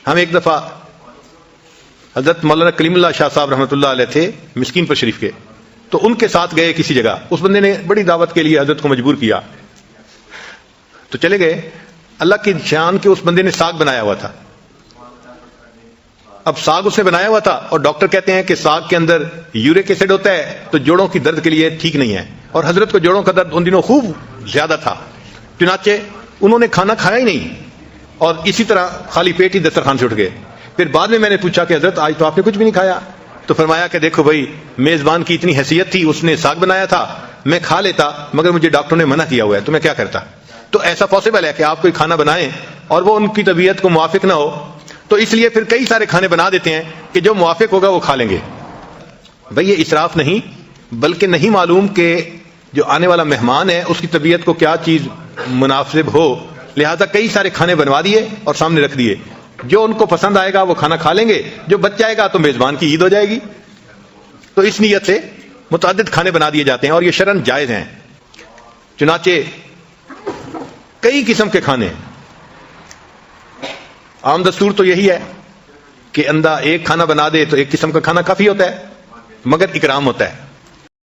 ہم ایک دفعہ حضرت مولانا کلیم اللہ شاہ صاحب رحمۃ اللہ علیہ تھے مسکین پر شریف کے، تو ان کے ساتھ گئے کسی جگہ، اس بندے نے بڑی دعوت کے لیے حضرت کو مجبور کیا، تو چلے گئے۔ اللہ کی شان کے اس بندے نے ساگ بنایا ہوا تھا۔ اب ساگ اس نے بنایا ہوا تھا اور ڈاکٹر کہتے ہیں کہ ساگ کے اندر یورک ایسڈ ہوتا ہے تو جوڑوں کی درد کے لیے ٹھیک نہیں ہے، اور حضرت کو جوڑوں کا درد ان دنوں خوب زیادہ تھا، چنانچہ انہوں نے کھانا کھایا ہی نہیں اور اسی طرح خالی پیٹ ہی دسترخوان سے اٹھ گئے۔ پھر بعد میں نے پوچھا کہ حضرت آج تو آپ نے کچھ بھی نہیں کھایا، تو فرمایا کہ دیکھو بھائی، میزبان کی اتنی حیثیت تھی، اس نے ساگ بنایا تھا، میں کھا لیتا مگر مجھے ڈاکٹر نے منع کیا ہوا ہے تو میں کیا کرتا۔ تو ایسا پاسبل ہے کہ آپ کوئی کھانا بنائیں اور وہ ان کی طبیعت کو موافق نہ ہو، تو اس لیے پھر کئی سارے کھانے بنا دیتے ہیں کہ جو موافق ہوگا وہ کھا لیں گے۔ بھئی یہ اسراف نہیں، بلکہ نہیں معلوم کہ جو آنے والا مہمان ہے اس کی طبیعت کو کیا چیز مناسب ہو، لہذا کئی سارے کھانے بنوا دیے اور سامنے رکھ دیے، جو ان کو پسند آئے گا وہ کھانا کھا لیں گے، جو بچ جائے گا تو میزبان کی عید ہو جائے گی۔ تو اس نیت سے متعدد کھانے بنا دیے جاتے ہیں اور یہ شرعاً جائز ہیں۔ چنانچہ کئی قسم کے کھانے، عام دستور تو یہی ہے کہ اندھا ایک کھانا بنا دے تو ایک قسم کا کھانا کافی ہوتا ہے، مگر اکرام ہوتا ہے۔